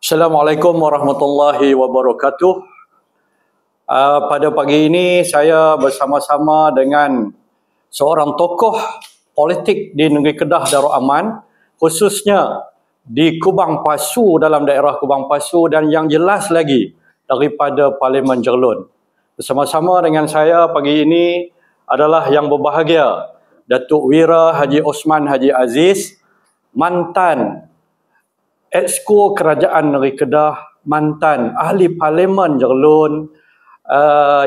Assalamualaikum warahmatullahi wabarakatuh. Pada pagi ini saya bersama-sama dengan seorang tokoh politik di negeri Kedah Darul Aman, khususnya di Kubang Pasu, dalam daerah Kubang Pasu, dan yang jelas lagi daripada Parlimen Jerlun. Bersama-sama dengan saya pagi ini adalah yang berbahagia Datuk Wira Haji Osman Haji Aziz, mantan Exco Kerajaan Negeri Kedah, mantan Ahli Parlimen Jerlun,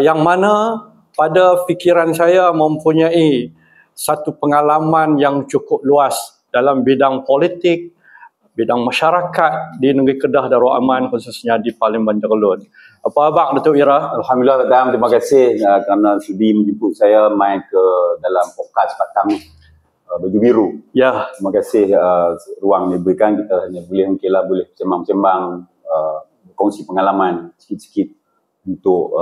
yang mana pada fikiran saya mempunyai satu pengalaman yang cukup luas dalam bidang politik, bidang masyarakat di Negeri Kedah Darul Aman, khususnya di Parlimen Jerlun. Apa khabar Datuk Wira? Alhamdulillah, Tuan. Terima kasih kerana sudi menjemput saya main ke dalam podcast Pak Tam Baju Biru. Ya. Terima kasih ruang diberikan. Kita hanya boleh sembang-sembang, berkongsi pengalaman sikit-sikit untuk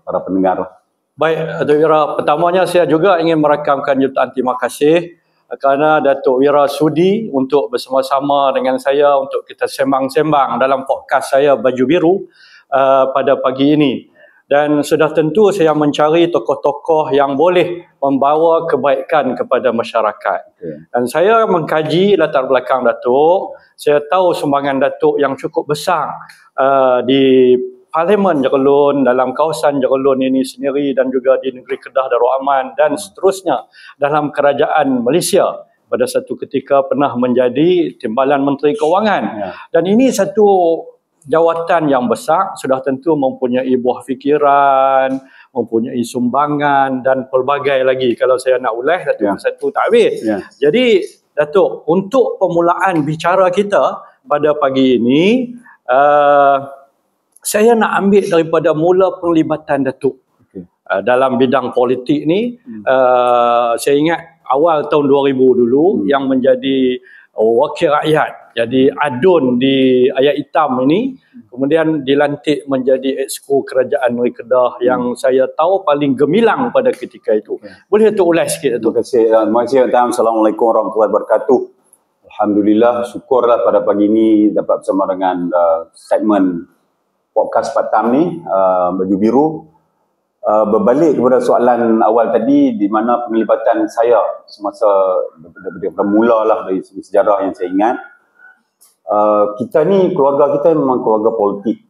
para pendengar. Baik, Datuk Wira, pertamanya saya juga ingin merakamkan jutaan terima kasih kerana Datuk Wira sudi untuk bersama-sama dengan saya untuk kita sembang-sembang dalam podcast saya Baju Biru pada pagi ini. Dan sudah tentu saya mencari tokoh-tokoh yang boleh membawa kebaikan kepada masyarakat. Dan saya mengkaji latar belakang Datuk. Saya tahu sumbangan Datuk yang cukup besar di Parlimen Jerlun, dalam kawasan Jerlun ini sendiri, dan juga di negeri Kedah Darul Aman, dan seterusnya dalam kerajaan Malaysia. Pada satu ketika pernah menjadi Timbalan Menteri Kewangan. Dan ini satu jawatan yang besar, sudah tentu mempunyai buah fikiran, mempunyai sumbangan dan pelbagai lagi. Kalau saya nak ulas satu tak habis. Jadi Datuk, untuk permulaan bicara kita pada pagi ini, saya nak ambil daripada mula penglibatan Datuk dalam bidang politik ni. Saya ingat awal tahun 2000 dulu yang menjadi wakil rakyat, jadi adun di Ayat Hitam ini, kemudian dilantik menjadi Exco Kerajaan Negeri Kedah yang saya tahu paling gemilang pada ketika itu. Boleh Datuk ulas sikit, Datuk? Terima kasih, Tuan. Assalamualaikum warahmatullahi wabarakatuh. Alhamdulillah, syukurlah pada pagi ini dapat bersama dengan segmen podcast Pak Tam ni, Baju Biru. Berbalik kepada soalan awal tadi, di mana penglibatan saya semasa bermula lah dari sejarah yang saya ingat. Kita ni, keluarga kita memang keluarga politik.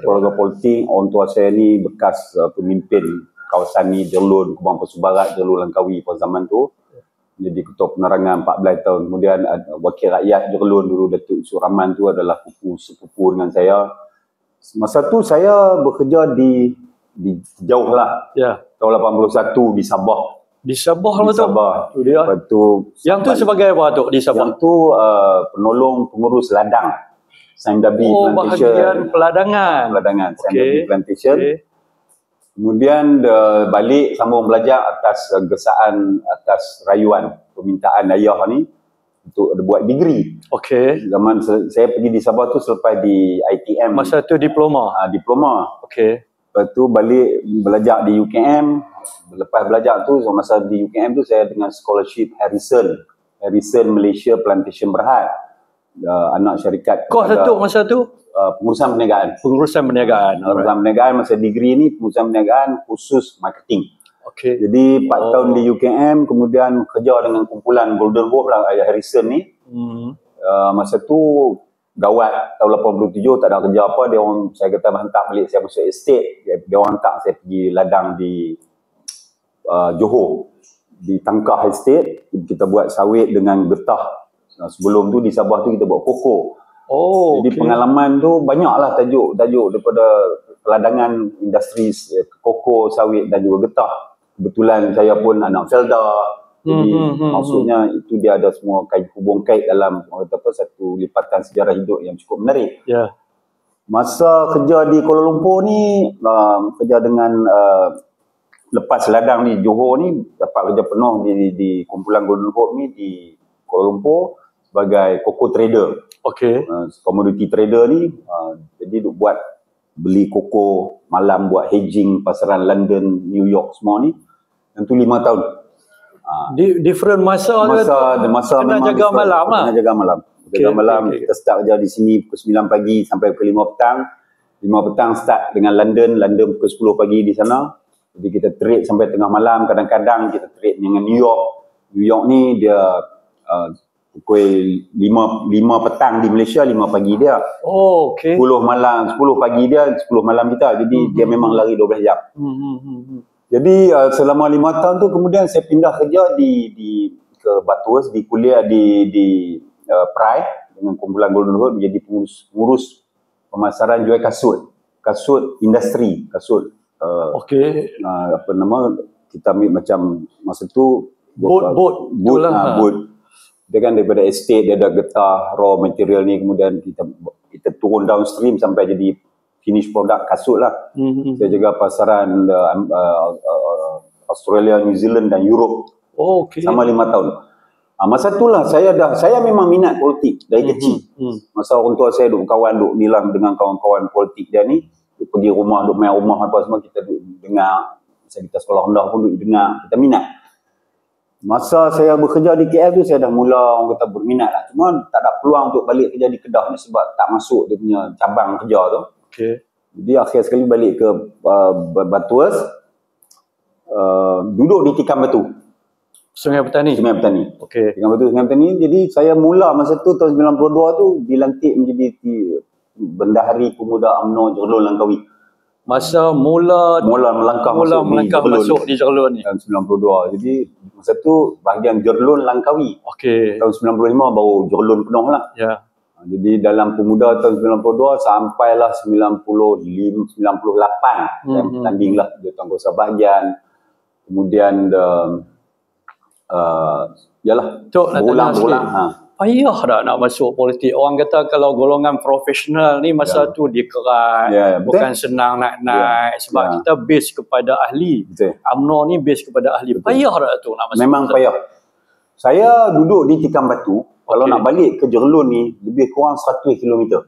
Keluarga politik. Orang tua saya ni bekas pemimpin kawasan ni, Jerlun, Kubang Pasu Barat, Jerlun Langkawi pada zaman tu. Jadi ketua penerangan 14 tahun. Kemudian wakil rakyat Jerlun dulu, Datuk Yusuf Rahman tu adalah sepupu dengan saya. Masa tu saya bekerja di jauh lah. Tahun 81 di Sabah. Di Sabah lah, Di Sabah. Lepas tu, yang tu sebagai apa, Datuk, di Sabah? Yang tu penolong pengurus ladang. Saindabi Plantation. Bahagian peladangan. Saindabi Plantation. Kemudian balik sambung belajar atas gesaan, atas rayuan permintaan ayah ni untuk buat degree. Zaman saya pergi di Sabah tu selepas di ITM. Masa tu diploma? Diploma. Lepas tu balik belajar di UKM. Lepas belajar tu, masa di UKM tu saya dengan scholarship Harrison Malaysia Plantation Berhad. Anak syarikat. Kos Datuk masa tu? Pengurusan perniagaan. Pengurusan perniagaan masa degree ni, pengurusan perniagaan khusus marketing. Jadi 4 tahun di UKM, kemudian kerja dengan kumpulan Golden Wolf lah, Harrison ni. Masa tu gawat, tahun 87 tak ada kerja apa, dia orang, saya kata hantar balik saya masuk estate, dia orang hantar saya pergi ladang di Johor, di Tangkah Estate. Kita buat sawit dengan getah. Sebelum tu di Sabah tu kita buat koko. Jadi pengalaman tu banyaklah tajuk daripada peladangan, industri koko, sawit dan juga getah. Kebetulan saya pun anak Felda. Jadi maksudnya itu dia ada semua hubung kait dalam satu lipatan sejarah hidup yang cukup menarik. Masa kerja di Kuala Lumpur ni, kerja dengan lepas ladang di Johor ni, dapat kerja penuh di kumpulan Golden Hope ni di Kuala Lumpur sebagai koko trader. Commodity trader ni, jadi buat beli koko malam, buat hedging pasaran London, New York semua ni. Tentu 5 tahun. Different masa kena jaga malam lah. Kena jaga malam. Kerja malam, kita start kerja di sini pukul 9 pagi sampai pukul 5 petang. 5 petang start dengan London pukul 10 pagi di sana. Jadi kita trade sampai tengah malam, kadang-kadang kita trade dengan New York. New York ni dia pukul 5 petang di Malaysia, 5 pagi dia. Oh, okey. 10 pagi dia, 10 malam kita. Jadi dia memang lari 12 jam. Jadi selama 5 tahun tu kemudian saya pindah kerja ke Bathurst, di kuliah di Pride dengan kumpulan Golden Road, menjadi pengurus pemasaran jual kasut industri, kasut apa nama, kita ambil macam masa tu boat. Dia kan daripada estate, dia ada getah raw material ni, kemudian kita turun downstream sampai jadi finish product kasut lah. Saya jaga pasaran Australia, New Zealand dan Europe sama 5 tahun. Masa itulah saya memang minat politik dari kecil. Masa orang tua saya duk nilang dengan kawan-kawan politik dia ni, duk pergi rumah, duk main rumah apa semua, kita duk dengar. Masa kita sekolah rendah pun duk dengar, kita minat. Masa saya bekerja di KL tu, saya dah mula orang kata berminat lah. Cuma tak ada peluang untuk balik kerja di Kedah ni sebab tak masuk dia punya cabang kerja tu. Jadi akhir sekali balik ke Bathurst, duduk di Tikam Batu. Sungai Petani. Tikam Batu, Sungai Petani. Jadi saya mula masa tu tahun 92 tu dilantik menjadi Bendahari Pemuda UMNO Jerlun Langkawi. Masa mula melangkah masuk di Jerlun ni. Tahun 92. Jadi masa tu bahagian Jerlun Langkawi. Tahun 95 baru Jerlun penuh lah. Jadi dalam Pemuda tahun 92 sampailah 98 saya bertanding lah dia anggota bahagian. Kemudian berulang. Payah tak nak masuk politik? Orang kata kalau golongan profesional ni masa tu dia kerat, bukan senang nak naik sebab kita base kepada ahli. UMNO ni base kepada ahli. Payah tak tu nak masuk? Memang payah. Saya duduk di Tikam Batu. Kalau nak balik ke Jerlun ni lebih kurang 100 km.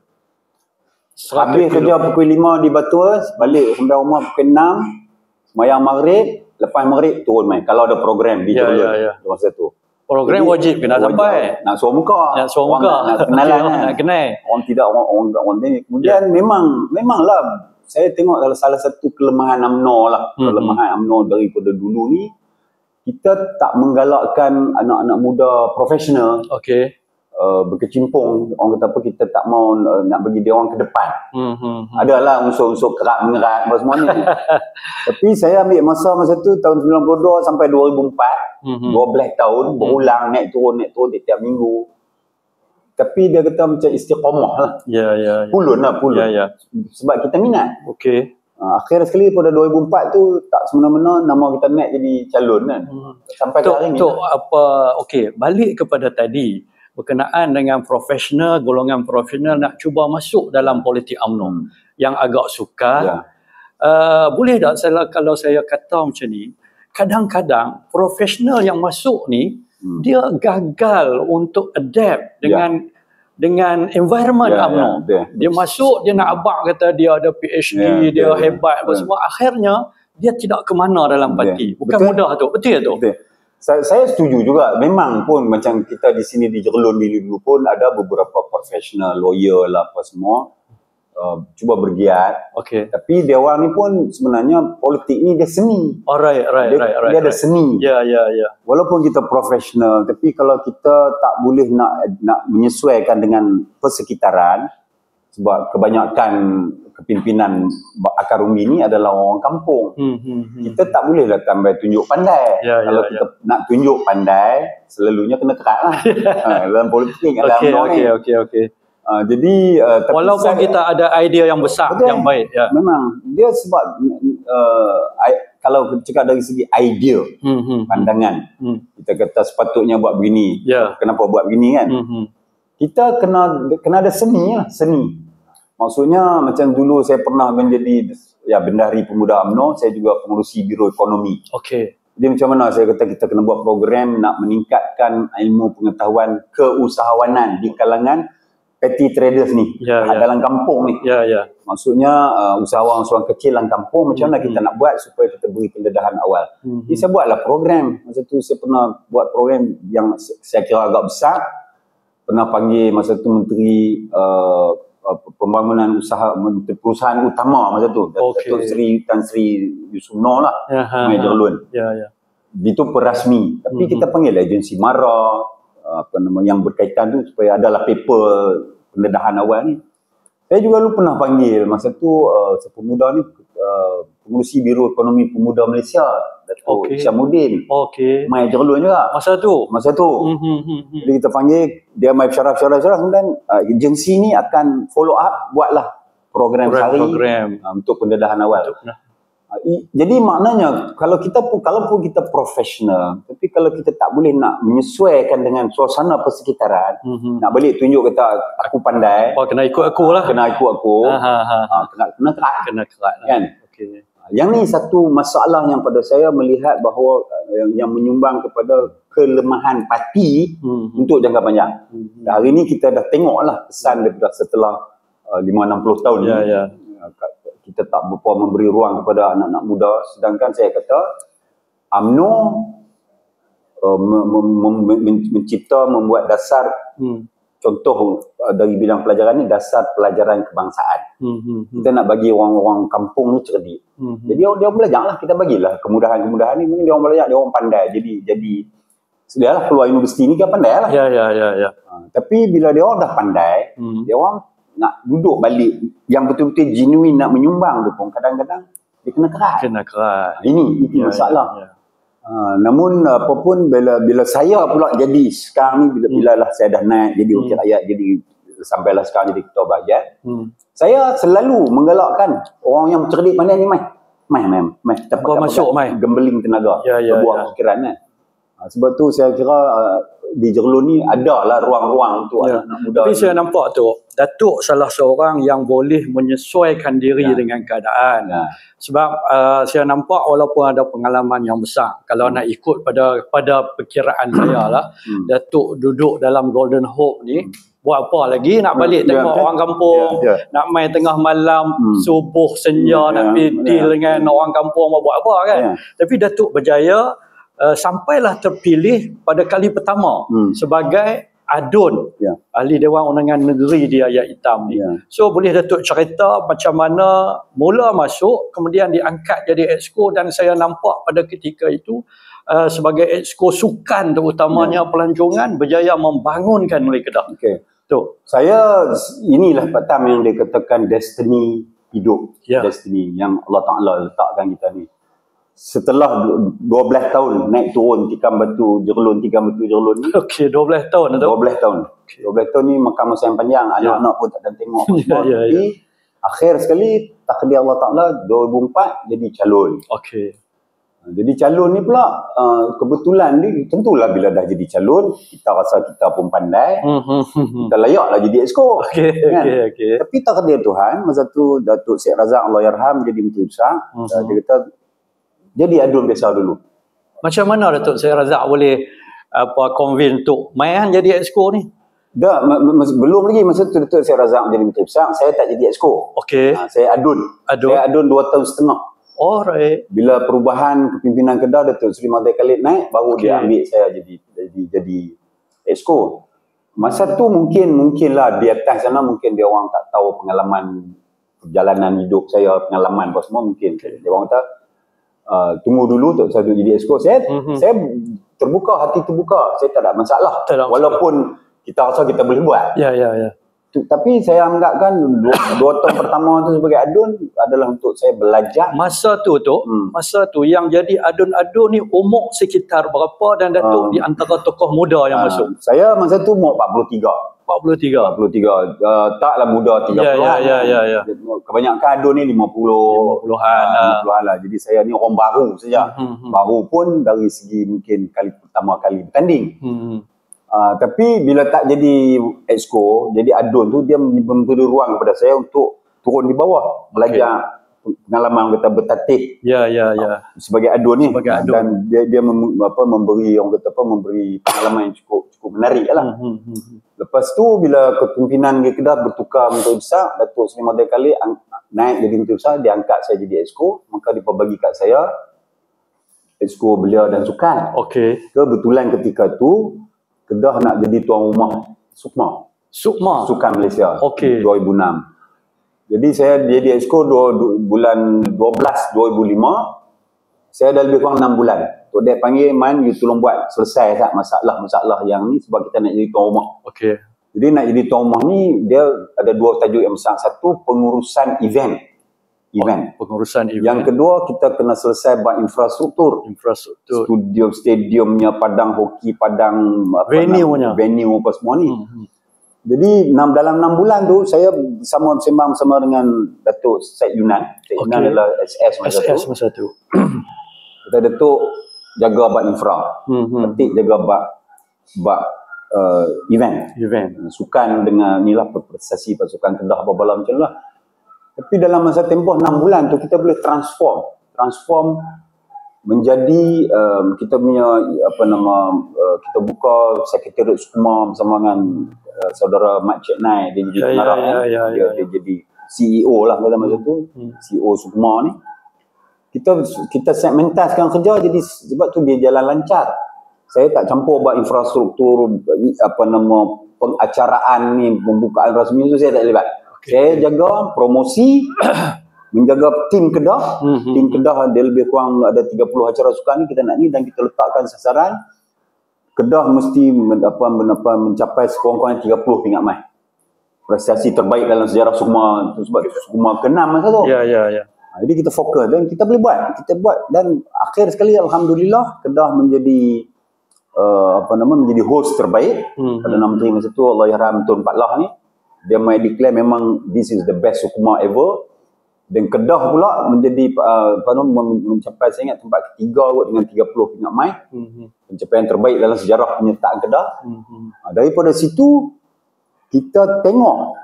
Habis kerja pukul 5 di Bathurst, balik sampai rumah pukul 6, sembahyang maghrib, lepas maghrib turun main. Kalau ada program di Jerlun masa tu. Program wajib kena sampai. Nak suruh muka. Nak kenalan kan. Nak kenal. Orang tidak orang ni. Kemudian memanglah saya tengok salah satu kelemahan UMNO lah. Kelemahan UMNO daripada dulu ni, kita tak menggalakkan anak-anak muda profesional berkecimpung. Orang kata apa, kita tak mau nak bagi dia orang ke depan. Adalah unsur-unsur kerak mengerat apa semua ni. Tapi saya ambil masa tu tahun 92 sampai 2004, 12 tahun berulang naik turun tiap minggu. Tapi dia kata macam istiqamah lah. Pulun. Sebab kita minat. Akhir sekali pada 2004 tu tak semena-mena nama kita naik jadi calon kan. Sampai ke hari ni. Balik kepada tadi berkenaan dengan golongan profesional nak cuba masuk dalam politik UMNO yang agak sukar. Boleh tak kalau saya kata macam ni, kadang-kadang profesional yang masuk ni dia gagal untuk adapt dengan environment UMNO. Dia masuk, dia nak abang kata dia ada PhD, dia hebat apa semua. Akhirnya dia tidak ke mana dalam parti. Bukan mudah tu. Betul tu? Saya setuju juga. Memang pun macam kita di sini di Jerlun dulu pun ada beberapa profesional, lawyer lah apa semua cuba bergiat. Tapi dia orang ni pun sebenarnya politik ni dia seni. Dia ada seni. Walaupun kita profesional, tapi kalau kita tak boleh nak menyesuaikan dengan persekitaran, sebab kebanyakan kepimpinan akar umbi ni adalah orang kampung. Kita tak bolehlah tambah tunjuk pandai. Kalau kita nak tunjuk pandai, selalunya kena kerat lah. Dalam politik jadi walaupun kita ada idea yang besar, yang baik. Memang dia sebab kalau kita cakap dari segi idea, pandangan, kita kata sepatutnya buat begini, kenapa buat begini kan, kita kena ada seni lah. Maksudnya macam dulu saya pernah menjadi Bendahari Pemuda UMNO, saya juga pengurusi Biro Ekonomi. Jadi macam mana saya kata kita kena buat program nak meningkatkan ilmu pengetahuan keusahawanan di kalangan petty traders ni, dalam kampung ni. Maksudnya usahawan-usahawan kecil dalam kampung, macam mana kita nak buat supaya kita beri pendedahan awal. Jadi saya buatlah program. Masa tu saya pernah buat program yang saya kira agak besar. pernah panggil masa tu Menteri Pembangunan Usaha, perusahaan utama masa tu, Datuk Seri Tan Sri Yusuf Noor lah, Mai Jerlun. Itu perasmi, tapi kita panggil agensi MARA, yang berkaitan tu supaya adalah paper pendedahan awal ni. Saya juga dulu pernah panggil masa tu sepemuda ni, pengurusi Biro Ekonomi Pemuda Malaysia, Datuk Syamuddin, Mai Jerlun juga masa tu. Jadi kita panggil dia, mai syarah-syarah, kemudian agensi ni akan follow up, buatlah program sehari untuk pendedahan awal. Jadi maknanya kalaupun kita profesional, tapi kalau kita tak boleh nak menyesuaikan dengan suasana persekitaran, nak balik tunjuk kata aku pandai, kena ikut aku lah, kena ikut aku, kena kerat kan. Yang ni satu masalah yang pada saya melihat bahawa yang menyumbang kepada kelemahan parti untuk jangka panjang. Hari ni kita dah tengoklah kesan daripada setelah 5-60 tahun ni. Kita tak berapa memberi ruang kepada anak-anak muda, sedangkan saya kata UMNO membuat dasar contoh dari bidang pelajaran ni, dasar pelajaran kebangsaan. Kita nak bagi orang-orang kampung ni cerdik. Jadi dia belajar lah, kita bagilah kemudahan-kemudahan ni, dia orang belajar, dia orang pandai. Jadi sedialah keluar universiti ni, dia pandai lah. Tapi bila dia orang dah pandai, dia orang nak duduk balik yang betul-betul genuine nak menyumbang tu pun kadang-kadang dia kena kerat. Ini masalah. Namun apapun bila saya pula jadi sekarang ni, bila lah saya dah naik jadi wakil rakyat, jadi sampailah sekarang jadi ketua bahagian, saya selalu menggalakkan orang yang cerdik pandai ni, mai masuk, gembeling tenaga, berbuah fikiran kan. Sebab tu saya kira di Jerlun ni adalah ruang-ruang untuk anak-anak muda. Tapi saya nampak tu Datuk salah seorang yang boleh menyesuaikan diri dengan keadaan. Sebab saya nampak walaupun ada pengalaman yang besar, kalau nak ikut pada perkiraan saya lah, Datuk duduk dalam Golden Hope ni, buat apa lagi nak balik tengok orang kampung, nak main tengah malam, subuh senja, nak deal dengan orang kampung, mau buat apa kan. Tapi Datuk berjaya sampailah terpilih pada kali pertama sebagai adun ahli Dewan Undangan Negeri di Ayat Hitam ni. So boleh Datuk cerita macam mana mula masuk, kemudian diangkat jadi exco, dan saya nampak pada ketika itu sebagai exco sukan terutamanya pelancongan berjaya membangunkan Melayu Kedah. Saya inilah Pak Tam yang dikatakan destiny hidup, destiny yang Allah Ta'ala letakkan kita ni. Setelah 12 tahun naik turun tikam batu Jerlun ni. 12 tahun tu. 12 tahun. 12 tahun ni makan masa yang panjang. Anak-anak pun tak ada tengok. Tapi akhir sekali takdir Allah Ta'ala 2004 jadi calon. Jadi calon ni pula kebetulan ni, tentulah bila dah jadi calon kita rasa kita pun pandai. Kita layaklah jadi exco. Tapi takdir Tuhan, masa tu Datuk Syed Razak Allahyarham jadi Menteri Besar. Dia kata jadi adun biasa dulu. Macam mana Datuk Syed Razak boleh convince untuk main jadi exco ni? Belum lagi masa tu Datuk Syed Razak jadi Menteri Besar, saya tak jadi exco. Saya adun. Saya adun 2 tahun setengah. Bila perubahan kepimpinan Kedah, Datuk Seri Mahathir Khalid naik, baru dia ambil saya jadi exco. Masa tu mungkinlah di atas sana mungkin dia orang tak tahu pengalaman perjalanan hidup saya, pengalaman apa semua mungkin. Dia orang kata tunggu dulu untuk saya jadi exco. Saya terbuka, hati terbuka, saya tak ada masalah. Walaupun kita rasa kita boleh buat. Tapi saya anggapkan 2 tahun pertama tu sebagai adun adalah untuk saya belajar. Masa tu yang jadi adun-adun ni umur sekitar berapa, dan Datuk di antara tokoh muda yang masuk? Saya masa tu umur 43. Taklah muda 30-an. Kebanyakan adun ni 50-an lah. Jadi saya ni orang baru saja. Baru pun dari segi mungkin pertama kali bertanding. Tapi bila tak jadi exco, jadi adun tu, dia memberi ruang kepada saya untuk turun di bawah, belajar pengalaman kita bertatih sebagai adun ni. Dan dia memberi pengalaman yang cukup menarik lah. Lepas tu bila kepimpinan di Kedah bertukar Menteri Besar, Datuk Seri Mahathir Khalid naik jadi Menteri Besar, dia angkat saya jadi exco, maka dia bagi kat saya exco belia dan sukan. Kebetulan ketika tu Kedah nak jadi tuan rumah Sukma. Sukma. Sukan Malaysia. Okey. 2006. Jadi saya jadi exco bulan 12 2005. Saya dah lebih kurang 6 bulan. Tok Dek panggil, "Man, you tolong buat selesai tak masalah-masalah yang ni sebab kita nak jadi tuan rumah." Okey. Jadi nak jadi tuan rumah ni, dia ada 2 tajuk yang besar. Satu, pengurusan event. Pengurusan event. Yang kedua, kita kena selesai buat infrastruktur. Stadiumnya, padang hoki, padang venue apa semua ni. Jadi dalam 6 bulan tu saya sembang bersama dengan Datuk Syed Yunan. Syed Yunan adalah SS masa tu. Kita Datuk jaga bab infra. Ketik jaga bab event. Sukan dengan inilah prestasi pasukan Kedah apa-apa macam tu lah. Tapi dalam masa tempoh 6 bulan tu kita boleh transform menjadi kita punya kita buka sekretariat Sukma bersama dengan saudara Mat Cik Nai. Dia jadi pengarah dia jadi CEO lah pada masa tu. CEO Sukma ni kita segmentaskan kerja, jadi sebab tu dia jalan lancar. Saya tak campur buat infrastruktur pengacaraan ni, pembukaan rasmi tu saya tak terlibat. Saya jaga promosi, menjaga tim Kedah. Tim Kedah dia lebih kurang ada 30 acara sukan ni kita nak ni, dan kita letakkan sasaran Kedah mesti mencapai sekurang-kurangnya 30 pingat mai. Prestasi terbaik dalam sejarah Sukma tu, sebab Sukma ke-6 masa tu. Ya. Jadi kita fokus dan kita boleh buat. Kita buat, dan akhir sekali alhamdulillah Kedah menjadi menjadi host terbaik. Perdana Menteri masa tu Allahyarham Tun Patlah ni, dia mai declare memang this is the best Sukma ever. Dan Kedah pula menjadi mencapai, saya ingat, tempat ketiga kot dengan 30 pingat mai. Pencapaian terbaik dalam sejarah penyertaan Kedah. Daripada situ kita tengok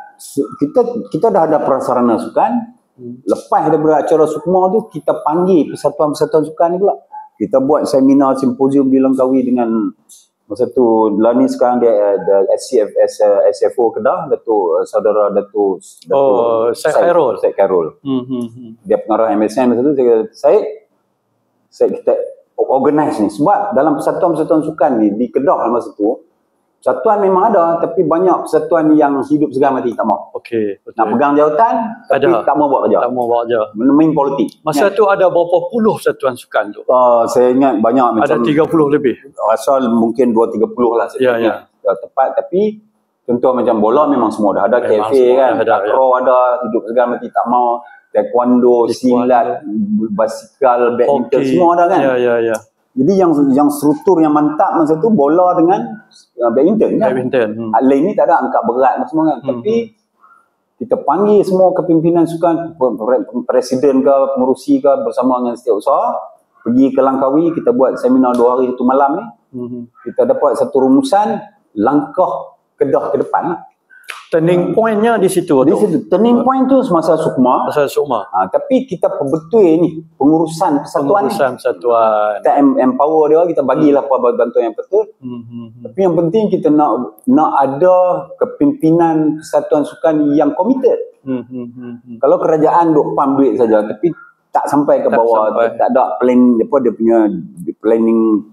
kita dah ada prasarana sukan. Lepas daripada acara Sukma tu, kita panggil persatuan-persatuan sukan ni pula. Kita buat seminar, simposium dilengkapi dengan masa tu lah ni sekarang dia ada SFO Kedah, saudara Datuk Syed Khairul. Dia pengarah MSN masa tu. Saya kita organize ni sebab dalam persatuan-persatuan sukan ni di Kedah masa tu, persatuan memang ada, tapi banyak persatuan yang hidup segan mati tak mau. Nak pegang jawatan tapi tak mau buat kerja. Main politik. Masa tu ada berapa puluh persatuan sukan tu? Saya ingat banyak, ada 30 lebih. Asal mungkin 2-30 lah saya tepat, tapi contoh macam bola memang semua dah ada. Cafe kan, takraw ada, hidup segan mati tak mau. Taekwondo, silat, basikal, badminton, semua ada kan. Jadi yang struktur yang mantap masa tu bola dengan badminton kan. Lain ni tak ada angkat berat semua kan. Tapi kita panggil semua kepimpinan sukan, presiden ke, pengurusi ke, bersama dengan setiausaha, pergi ke Langkawi, kita buat seminar 2 hari 1 malam ni. Kita dapat satu rumusan langkah Kedah ke depan lah. Turning point-nya di situ. Turning point tu semasa Sukma. Tapi kita perbetul ni pengurusan persatuan. Kita empower dia, kita bagilah bantuan yang betul. Tapi yang penting kita nak ada kepimpinan persatuan sukan yang committed. Kalau kerajaan duk pump duit saja tapi tak sampai ke bawah, tak ada plan dia punya planning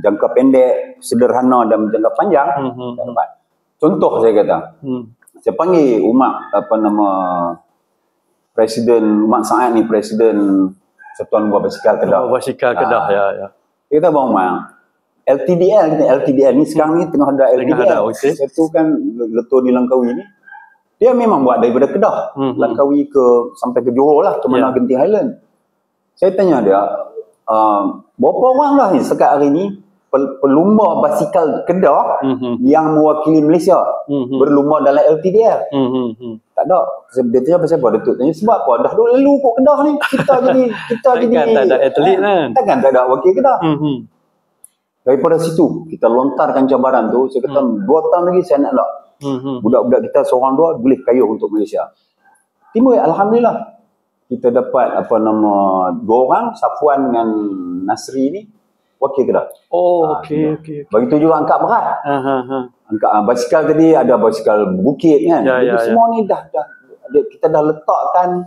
jangka pendek, sederhana dan jangka panjang, tak dapat. Contoh saya kata, saya panggil Presiden Mak Saad ni, Presiden Persatuan Buah Basikal Kedah. Dia kata, Bang Mak, LTDL ni sekarang ni tengah ada LTDL. Saya tu kan letup di Langkawi ni. Dia memang buat daripada Kedah, Langkawi sampai ke Johor lah, ke mana Genting Highland. Saya tanya dia, berapa orang lah ni sekat hari ni pelumba basikal Kedah yang mewakili Malaysia berlumba dalam LTDL? Tak ada. Dia tanya pasal apa? Datuk tanya sebab apa? Dah dulu lalu kot Kedah ni. Kita jadi takkan tak ada atlet kan? Takkan tak ada wakil Kedah. Daripada situ kita lontarkan cabaran tu. Saya kata 2 tahun lagi saya nak budak-budak kita seorang 2 boleh kayuh untuk Malaysia. Timbul alhamdulillah kita dapat 2 orang, Safwan dengan Nasri ni wakil Kedah. Okey. Begitu juga angkat berat. Angkat basikal tadi ada basikal bukit kan. Jadi semua ni dah kita dah letakkan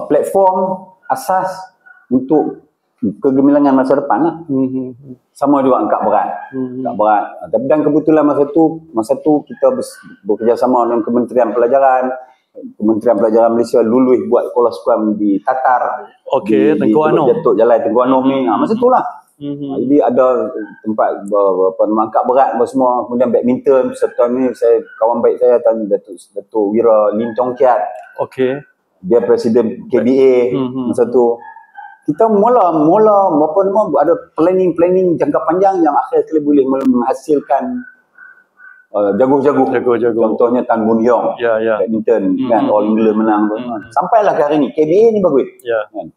platform asas untuk kegemilangan masa depan lah. Sama juga angkat berat. Angkat berat. Dan kebetulan masa tu kita bekerjasama dengan Kementerian Pelajaran. Kementerian Pelajaran Malaysia lulus buat koloskuam di Tatar. Okey, Tengku Anum. Datuk Jalan Tengku Anum ni. Masa tu lah. Jadi ada tempat angkat berat semua. Kemudian badminton. Serta ni kawan baik saya Datuk Wira Lim Tong Kiat. Okey. Dia presiden KBA masa tu. Kita mula ada planning jangka panjang yang akhir sekali boleh menghasilkan jago-jago. Contohnya Tan Boon Hiong, badminton kan, All England menang tu. Sampailah ke hari ni KBA ni bagus. Kan?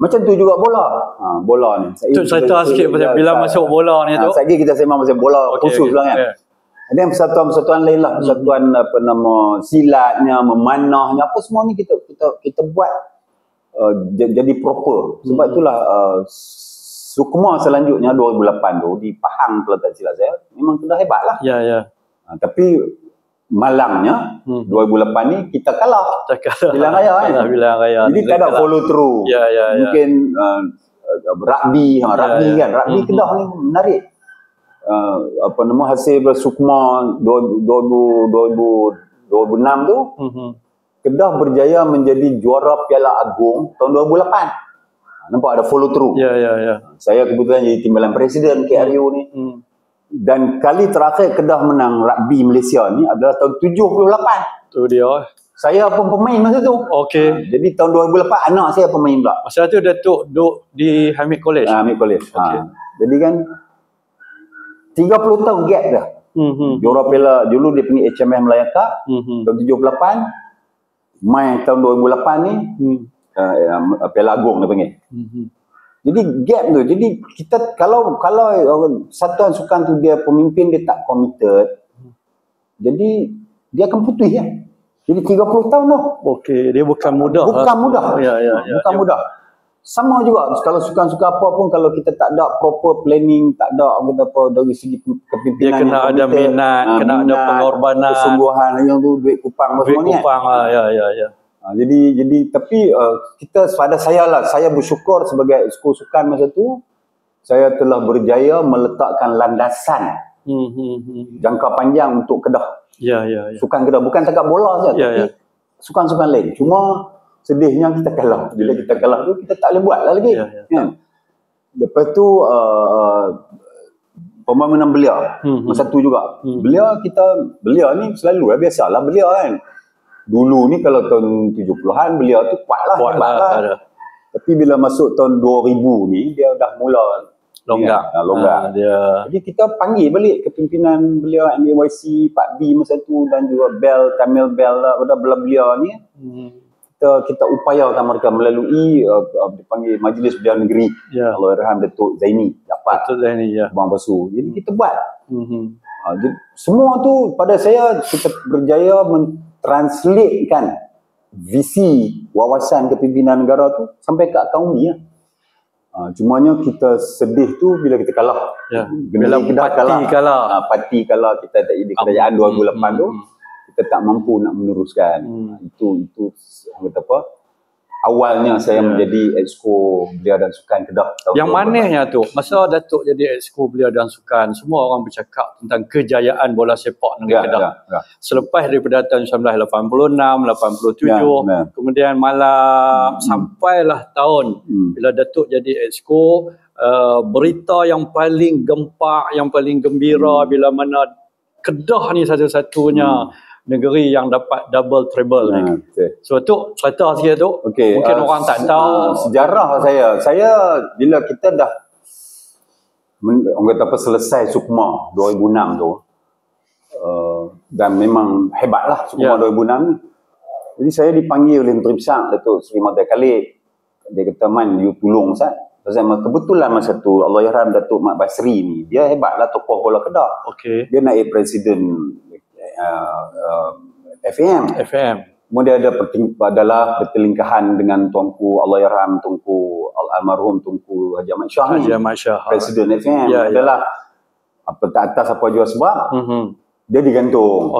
Macam tu juga bola. Bola ni. Cerita sikit bila masuk bola ni tu. Sekejap kita sembang pasal bola khusus lah kan. Ada persatuan-persatuan lain lah, persatuan silatnya, memanahnya, apa semua ni kita buat jadi proper. Sebab itulah Sukma selanjutnya 2008 tu di Pahang kalau tak silap saya, memang sudah hebat lah. Tapi malangnya 2008 ni kita kalah. Pilihan raya kan. Jadi tak ada follow through. Mungkin rugby kan. Rugby Kedah ni menarik. Hasil Sukma 2006 tu, Kedah berjaya menjadi juara Piala Agong tahun 2008. Nampak ada follow through. Saya kebetulan jadi timbalan presiden KRU ni. Dan kali terakhir Kedah menang rugby Malaysia ni adalah tahun 78. Tu dia. Saya pun pemain masa tu. Okey. Jadi tahun 2008 anak saya pemain pula. Masa tu Datuk duduk di Hamid College. Hamid College. Jadi kan 30 tahun gap dah. Juara Piala dulu dia panggil HMM Melaya Cup tahun 78. Mai tahun 2008 ni Piala Agong dia panggil. Jadi gap tu. Jadi kita kalau satuan sukan tu dia pemimpin dia tak committed. Jadi dia akan putus ya. Jadi 30 tahun tu. Okey, dia bukan mudah. Bukan mudah. Bukan mudah. Sama juga kalau sukan-sukan apa pun kalau kita tak ada proper planning, tak ada dari segi kepimpinan, dia kena ada minat, kena ada pengorbanan, kesungguhan yang tu duit kupang semua ni. Jadi tapi kita pada saya bersyukur sebagai eksko sukan masa tu saya telah berjaya meletakkan landasan jangka panjang untuk Kedah. Sukan Kedah bukan takat bola saja tapi sukan-sukan lain. Cuma sedihnya kita kalah. Bila kita kalah tu kita tak boleh buat lah lagi. Kan? Lepas tu pembangunan belia masa tu juga. Belia ni selalu biasalah belia kan. Dulu ni kalau tahun 70-an belia tu kuatlah, hebatlah. Tapi bila masuk tahun 2000 ni dia dah mula longgar. Jadi kita panggil balik kepimpinan belia MAYC, Pak B masa tu dan juga Tamil Bell lah, belia ni. Kita upayakan mereka melalui dipanggil Majlis Belia Negeri. Allahyarham Datuk Zaini dapat Bang Basu. Jadi kita buat. Jadi, semua tu pada saya kita berjaya mentranslatekan visi wawasan kepimpinan negara tu sampai ke akaun ni. Cumanya kita sedih tu bila kita kalah. Bila parti kalah kita tak jadi kerajaan 2008 tu. Kita tak mampu nak meneruskan. Itu kata apa? Awalnya saya menjadi eksko belia dan sukan Kedah. Yang manisnya tu, masa Datuk jadi eksko belia dan sukan, semua orang bercakap tentang kejayaan bola sepak negeri Kedah. Selepas daripada tahun 1986, 87, kemudian malam sampailah tahun bila Datuk jadi eksko, berita yang paling gempak, yang paling gembira bila mana Kedah ni satu-satunya negeri yang dapat double treble ni. So tu cerita sikit tu. Mungkin orang tak tahu sejarah saya bila kita dah orang kata apa selesai Sukma 2006 tu dan memang hebatlah Sukma 2006. Jadi saya dipanggil oleh Menteri Besar Datuk Seri Mahathir Khalid. Dia kata, "Man, you tolong Ustaz." Kebetulan masa tu Allahyarham Datuk Mat Basri ni dia hebatlah tokoh bola Kedah. Dia naik presiden FM. Kemudian adalah pertelingkahan dengan Tuanku Allahyarham Tunku almarhum Tunku Haji Ahmad Shah, presiden FM. Adalah apa tak atas apa jua sebab dia digantung.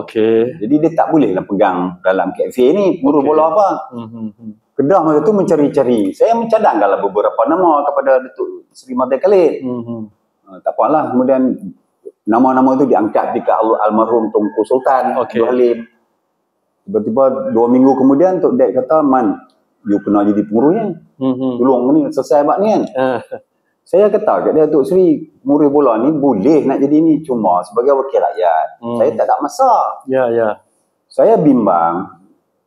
Jadi dia tak boleh lah pegang dalam KFA ni guru bola apa. Kedah masa tu mencari-cari. Saya mencadangkanlah beberapa nama kepada Datuk Seri Mahathir Khalid. Tak apalah, kemudian nama-nama itu diangkat dekat almarhum Tunku Sultan Abdul Halim. Tiba-tiba 2 minggu kemudian Tok Dek kata, "Man, you kena jadi pengurusnya. Tolong ni, selesai bab ni kan." Saya kata kat dia, "Tok Seri, pengurus bola ni boleh nak jadi ni, cuma sebagai wakil rakyat. Saya tak ada masa." Saya bimbang,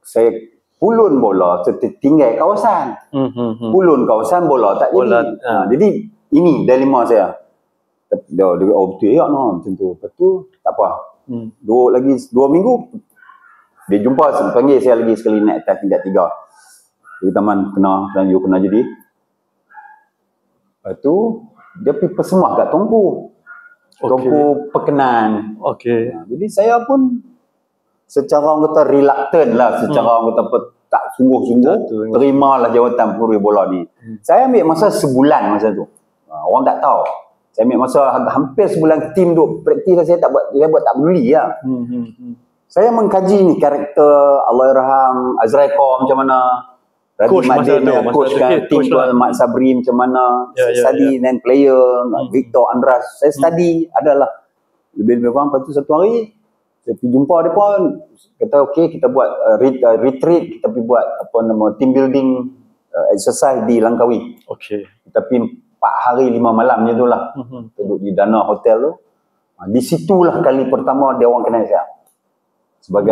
saya pulun bola tinggal kawasan. Pulun kawasan bola tak jadi. Jadi ini dilema saya. Dia betul ya macam tu. Lepas tu tak apa. 2 minggu dia jumpa, panggil saya lagi sekali naik atas tingkat 3. Dia kata, "Man, kena jadi." Lepas tu dia pergi persemah kat Tunku. Tunku perkenan. Jadi saya pun secara orang kata reluctant lah, secara orang kata tak sungguh-sungguh terimalah jawatan pengurus bola ni. Saya ambil masa sebulan masa tu. Orang tak tahu. Saya ambil masa hampir sebulan, tim duk praktis, saya tak buat peduli lah. Saya mengkaji ni karakter Allahyarham Azrai Qom macam mana, Rabi Madin, coach kan, tim Mat Sabri macam mana, saya study then player, Victor Andras, saya study adalah lebih-lebih kurang. Lepas tu satu hari saya pergi jumpa dia pun, kata okey kita buat retreat, kita pergi buat team building exercise di Langkawi. Kita pergi 4 hari 5 malam macam tu lah. Duduk di Dana Hotel tu. Di situlah kali pertama dia orang kenal saya. Sebab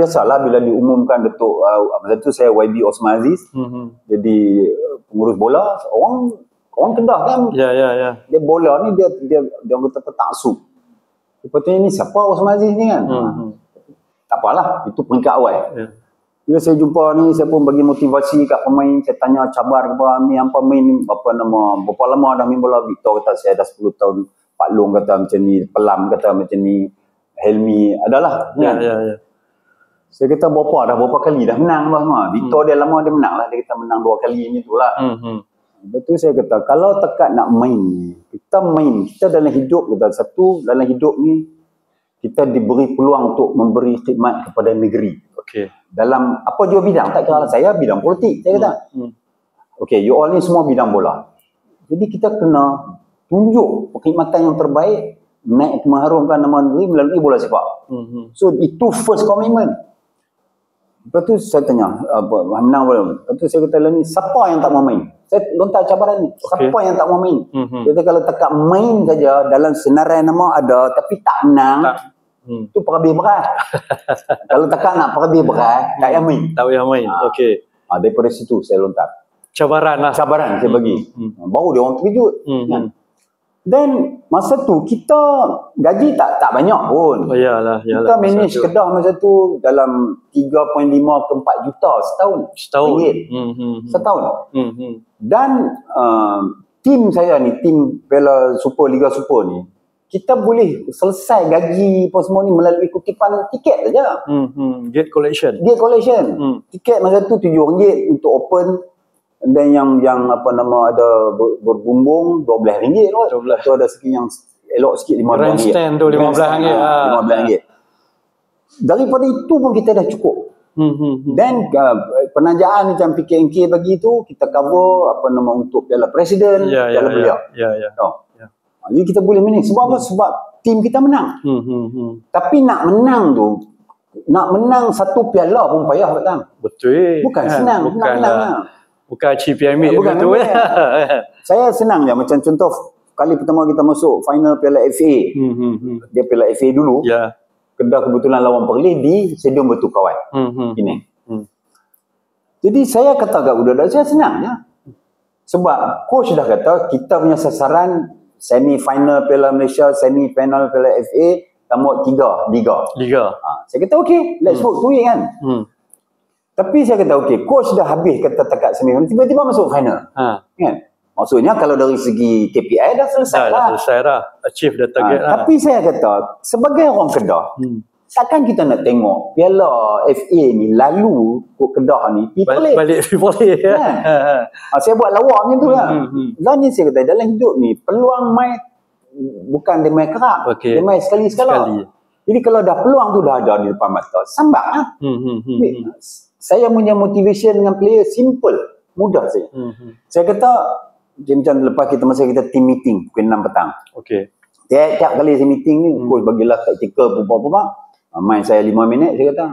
biasalah bila diumumkan Datuk, masa tu saya YB Osman Aziz, jadi pengurus bola, orang Kedah kan. Dia bola ni dia kata taksub. Lepas tu ni siapa Osman Aziz ni kan? Tak apalah, itu peringkat awal. Bila saya jumpa ni, saya pun bagi motivasi kat pemain, saya tanya cabar kepada ni, apa main ni, berapa lama dah main bola. Victor kata saya dah 10 tahun, Pak Long kata macam ni, Pelam kata macam ni, Helmi adalah kan. Saya kata berapa kali dah menang semua. Victor dia lama dia menang lah, dia kata menang 2 kali ni tu lah. Betul, saya kata kalau tekad nak main ni, kita dalam hidup, dalam hidup ni kita diberi peluang untuk memberi khidmat kepada negeri. Dalam apa jua bidang, tak kira saya bidang politik, saya kata. You all ni semua bidang bola. Jadi kita kena tunjuk perkhidmatan yang terbaik, naik mengharumkan nama negeri melalui bola sepak. So itu first commitment. Lepas tu saya tanya, menang bola. Lepas tu saya kata ni, siapa yang tak mau main? Saya lontar cabaran ni. Siapa yang tak mau main? Dia kata kalau tekak main saja, dalam senarai nama ada, tapi tak menang, itu perhabis berat. Kalau tekak nak perhabis berat, tak payah main. Daripada situ saya lontar. Cabaran saya bagi. Baru dia orang terkejut. Dan masa tu kita gaji tak banyak pun. Kita manage Kedah masa tu dalam 3.5 ke 4 juta setahun. Setahun. Dan tim saya ni, tim Piala Super, Liga Super ni, kita boleh selesai gaji apa semua ni melalui kutipan tiket saja. Gate collection. Tiket masa tu RM7 untuk open. Dan yang ada berbumbung RM12 kot. So ada sikit yang elok sikit RM15. Grandstand tu RM15. RM15. Daripada itu pun kita dah cukup. Dan penajaan macam PKMK bagi tu kita cover untuk Piala Presiden, Piala Belia. Jadi kita boleh manage. Sebab apa? Sebab tim kita menang. Tapi nak menang satu piala pun payah datang. Betul. Bukan senang. Bukan CPMA begitu ya. Saya senang je, macam contoh kali pertama kita masuk final Piala FA. Dia Piala FA dulu. Kedah kebetulan lawan Perlis di Stadium Batu Kawan. Penang. Jadi saya kata kat budak-budak saya senang je. Sebab coach dah kata kita punya sasaran semi final Piala Malaysia, semi final Piala FA, tamat 3 liga. Saya kata okey, let's work to it kan. Tapi saya kata okey, coach dah habis kata tekad semifinal, tiba-tiba masuk final. Kan? Maksudnya kalau dari segi KPI dah selesai lah. Achieve dah target lah. Tapi saya kata sebagai orang Kedah, takkan kita nak tengok Piala FA ni lalu Kedah ni balik boleh. Saya buat lawak macam tu lah. Dan ni saya kata dalam hidup ni peluang main bukan dia main kerap, dia main sekali-sekala. Jadi kalau dah peluang tu dah ada di depan mata, sambak lah. saya punya motivation dengan player simple, mudah saja. Saya kata macam lepas masa kita team meeting pukul 6 petang. Okey. Tiap kali saya meeting ni, coach bagilah taktikal apa-apa. Main saya 5 minit, saya kata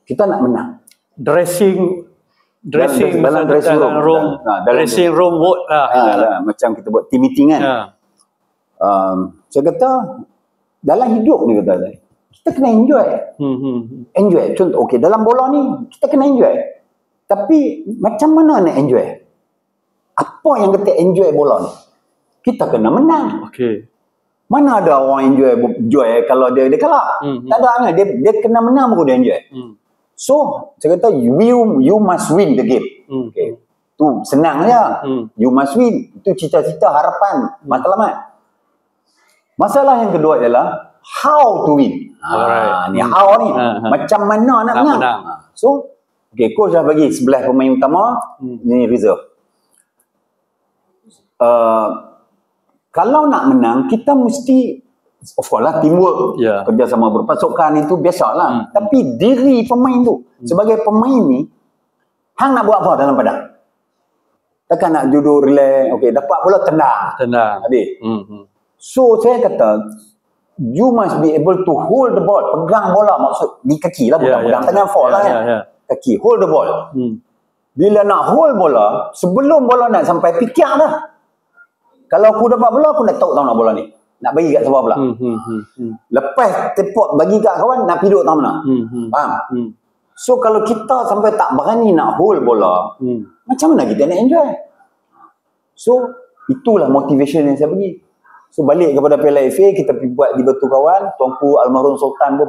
kita nak menang. Dressing dalam dressing room vote lah. Macam kita buat team meeting kan. Saya kata dalam hidup ni kata saya, kita kena enjoy. Enjoy. Contoh, okey, dalam bola ni kita kena enjoy. Tapi macam mana nak enjoy? Apa yang kita enjoy bola ni? Kita kena menang. Okey. Mana ada orang enjoy kalau dia kalah? Tak ada. Dia kena menang baru dia enjoy. So, saya kata you must win the game. Okay. Tu senang je. You must win. Itu cita-cita, harapan, matlamat. Masalah yang kedua ialah how to win. Ni how ni. Macam mana nak menang. So, okay, coach dah bagi sebelah pemain utama, ni reserve. Kalau nak menang, kita mesti of course lah teamwork, kerjasama berpasukan itu biasalah. Tapi diri pemain tu, sebagai pemain ni, hang nak buat apa dalam padang? Takkan nak duduk relax, okey, dapat bola tendang. Habis. So saya kata, you must be able to hold the ball, pegang bola, maksud di kaki lah, bukan pegang tangan fall lah kan. Kaki, hold the ball. Bila nak hold bola, sebelum bola nak sampai, fikir dah. Kalau aku dapat bola, aku nak tahu nak bola ni. Nak bagi kat siapa pula. Lepas tepok bagi kat kawan, nak piduk tak mana. Faham? So kalau kita sampai tak berani nak hold bola, macam mana kita nak enjoy? So itulah motivation yang saya bagi. So balik kepada Piala FA, kita pergi buat di Batu Kawan. Tuanku Almarhum Sultan pun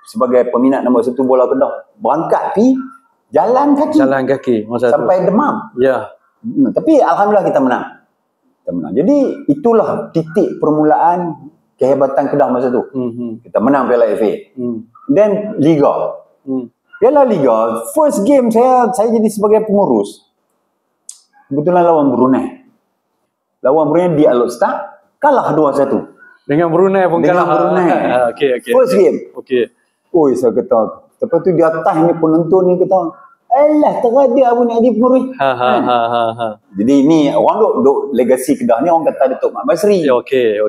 sebagai peminat nombor 1 bola Kedah, berangkat pergi jalan kaki sampai demam. Tapi alhamdulillah kita menang. Jadi itulah titik permulaan kehebatan Kedah masa tu. Kita menang Piala FA. Dan Liga. Piala Liga, first game saya jadi sebagai pengurus. Kebetulan lawan Brunei. Di Al Start, kalah 2-1. Dengan Brunei pun kalah. Okay. First game. Oi, saya kata, lepas tu di atas ni penonton ni kata, alah, teradia pun nak jadi pengurus. Jadi ni orang duk legasi Kedah ni, orang kata Datuk Mat Basri. Okey.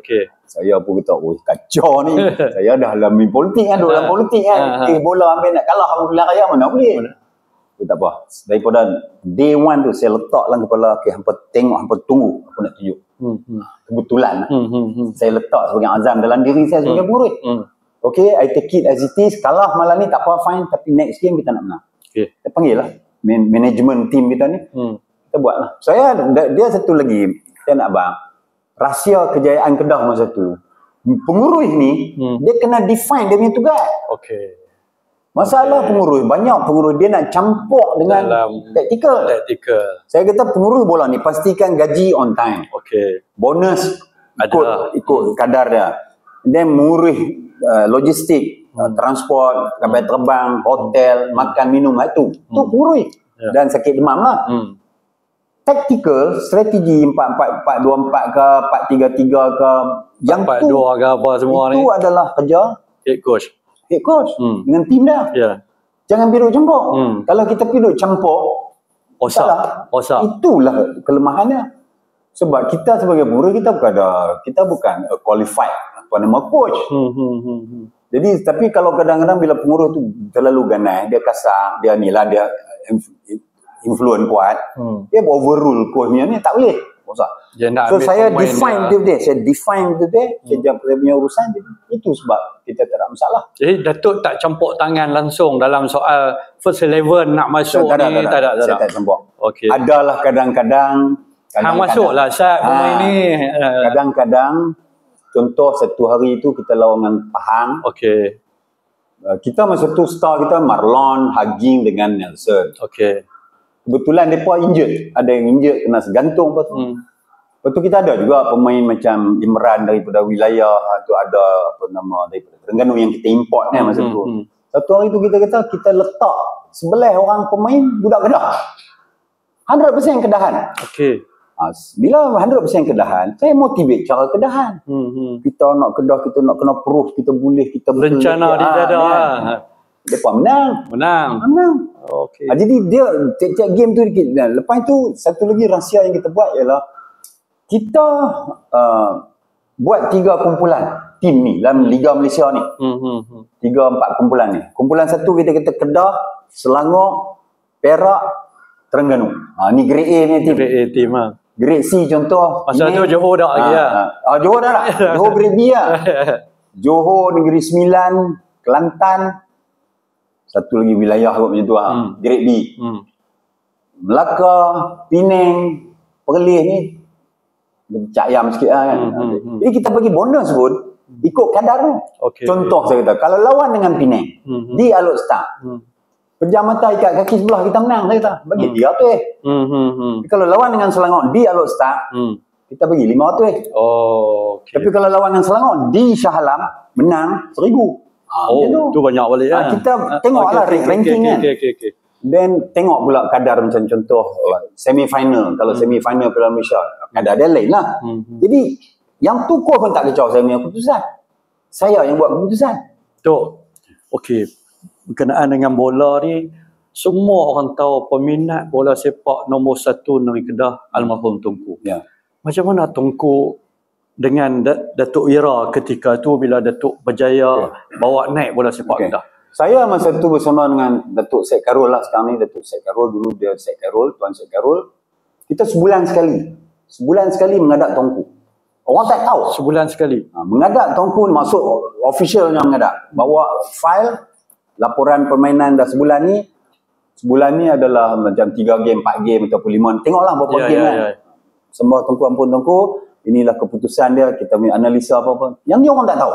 Saya pun kata, oi kacau ni. Saya dah dalam politik kan, dalam politik kan. Bola ambil nak kalah pilihan raya mana boleh. Tak apa. Daripada day one tu saya letak dalam kepala, hampa tengok, hampa tunggu aku nak tunjuk. Kebetulan saya letak sebagai azam dalam diri saya sebagai pengurus. Okay, I take it as it is. Kalah malam ni tak apa, fine. Tapi next game kita nak menang. Kita panggil lah management team kita ni. Kita buat lah. Dia satu lagi, saya nak bang, rahsia kejayaan Kedah masa tu, pengurus ni dia kena define dia punya tugas. Masalah pengurus, banyak pengurus dia nak campur dengan taktikal. Saya kata pengurus bola ni pastikan gaji on time. Bonus ikut kadar dia. Then mengurus logistik, transport, kapal terbang, hotel, makan minum, itu pengurus. Dan sakit demam lah. Tactical, strategi 4-4-2-4 ke 4-3-3 ke, yang 4-4-2 ke apa semua ni, itu adalah kerja head coach dengan tim dia. Jangan piduk campur. Kalau kita piduk campur, itulah kelemahannya. Sebab kita sebagai pengurus, kita bukan qualified coach. Jadi tapi kalau kadang-kadang bila pengurus tu terlalu ganas, dia kasar, dia influence kuat, dia overrule coach ni tak boleh. So saya define dia, saya punya urusan dia. Itu sebab kita tak ada masalah. Jadi Datuk tak campur tangan langsung dalam soal first 11 nak masuk tak ni, tak ada. Saya tak campur. Adalah kadang-kadang hang masuklah saat pemain ni. Kadang-kadang contoh satu hari tu kita lawan dengan Pahang. Kita masa tu star kita Marlon, Haging dengan Nelson. Kebetulan mereka injured. Ada yang injured, kena segantung. Lepas tu kita ada juga pemain macam Imran daripada wilayah tu, ada daripada Terengganu yang kita import ni masa tu. Satu hari tu kita letak sebelah orang pemain budak Kedah. 100% Kedahan. Bila 100% Kedahan, saya motivate cara Kedahan. Kita nak Kedah, kita nak kena proof, kita boleh, kita betul. Rencana di dada. Mereka menang. Menang. Okey. Jadi dia tiap-tiap game tu lepas tu satu lagi rahsia yang kita buat ialah kita buat 3 kumpulan tim ni dalam Liga Malaysia ni. 3-4 kumpulan ni. Kumpulan satu kita Kedah, Selangor, Perak, Terengganu. Ni grade A ni tim. Grade A tim lah. Grade C contoh. Masa tu Johor dah lagi lah. Johor dah lah. Johor grade B lah. Johor, Negeri Sembilan, Kelantan. Satu lagi wilayah kot macam tu lah. Grade B. Melaka, Penang, Perlis ni cak ayam sikit lah kan. Jadi kita bagi bonus pun ikut kadar tu. Contoh saya kata, kalau lawan dengan Penang di Alok Start, pejam mata ikat kaki sebelah kita menang, saya kata bagi 300. Kalau lawan dengan Selangor di Alok Start, kita bagi 500. Tapi kalau lawan dengan Selangor di Shah Alam, menang 1000. Tu banyak balik lah. Kita tengoklah ranking kan. Dan tengok pula kadar macam contoh semi-final. Kalau semi-final Piala Malaysia, kadar dia lain lah. Jadi yang tukar pun tak kacau saya punya keputusan. Saya yang buat keputusan. Okey. Berkenaan dengan bola ni, semua orang tahu peminat bola sepak nombor 1 negeri Kedah almarhum Tunku. Macam mana Tunku dengan Datuk Ira ketika tu bila Datuk berjaya bawa naik bola sepak Kedah? Saya masa tu bersama dengan Datuk Syed Karol lah. Sekarang ni Datuk Syed Karol, dulu dia Syed Karol, Tuan Syed Karol. Kita sebulan sekali menghadap Tunku. Orang tak tahu. Sebulan sekali? Menghadap Tunku masuk officialnya menghadap. Bawa file, laporan permainan dah sebulan ni adalah macam 3 game, 4 game ataupun 5. Tengoklah berapa game kan. Sembah Tunku, ampun Tunku. Inilah keputusan dia, kita punya analisa apa-apa. Yang ni orang tak tahu.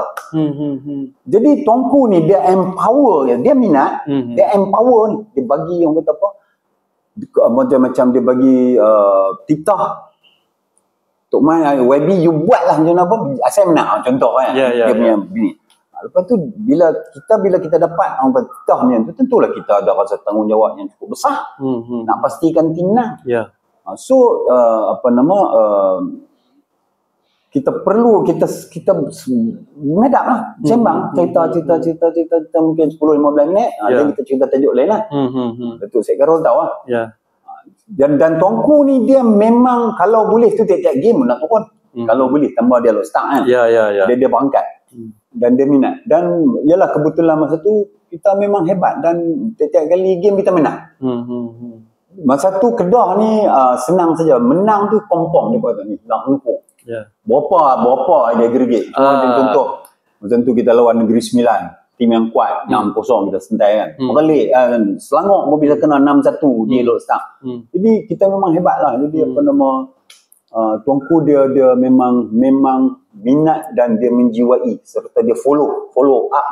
Jadi Tunku ni dia empower, dia minat, dia empower ni. Dia bagi orang kata apa, macam dia bagi titah. Tok Mai, YB you buat lah macam apa, saya menang contoh kan. Dia punya bini. Lepas tu bila kita dapat orang titah macam tu, tentulah kita ada rasa tanggungjawab yang cukup besar. Nak pastikan tim menang. So kita perlu kita menghadap lah, sembang cerita mungkin 10-15 minit, dan kita cerita tajuk lain lah. Datuk Syed Karol tahu lah. Dan Tunku ni dia memang kalau boleh tu tiap-tiap game nak turun. Kalau boleh tambah dia Alok Start kan. Dia berangkat. Dan dia minat. Dan ialah kebetulan masa tu kita memang hebat dan tiap-tiap kali game kita menang. Masa tu Kedah ni senang saja. Menang tu kompong dia kata ni, nak hukum. Berapa dia aggregate. Contoh macam tu kita lawan Negeri Sembilan, tim yang kuat, 6-0 kita sentai kan. Balik Selangor pun bisa kena 6-1 di Alok Start. Jadi kita memang hebat lah. Jadi Tunku dia memang minat dan dia menjiwai serta dia follow up.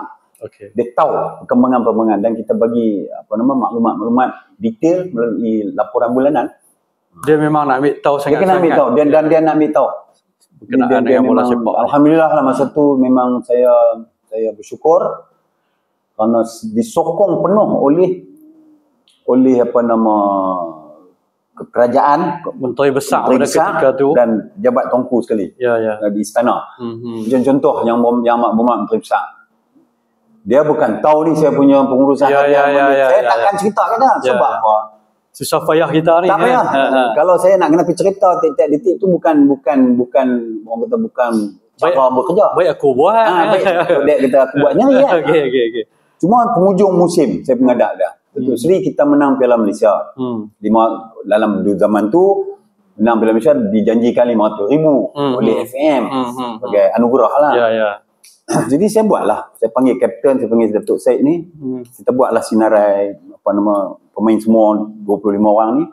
Dia tahu perkembangan dan kita bagi maklumat detail melalui laporan bulanan. Dia memang nak ambil tahu sangat. Dia kena ambil tahu dan dia nak ambil tahu. Berkenaan dengan bola sepak. Alhamdulillah lah masa tu memang saya bersyukur kerana disokong penuh oleh kerajaan, menteri besar pada ketika tu dan jabat Tunku sekali di istana. Macam contoh yang Amat Berhormat Menteri Besar, dia bukan tahu ni saya punya pengurusan saya takkan cerita kan sebab apa susah payah kita ni. Tak payah. Kalau saya nak kena pergi cerita tiap-tiap detik tu bukan orang kata bukan cara bekerja. Baik aku buat. Kita aku buatnya ni kan. Cuma penghujung musim saya pengadap dah. Datuk Seri kita menang Piala Malaysia. Dalam zaman tu menang Piala Malaysia dijanjikan 500,000 oleh FM sebagai anugerah lah. Jadi saya buatlah. Saya panggil kapten, saya panggil Datuk Syed ni. Kita buatlah sinarai pemain semua 25 orang ni.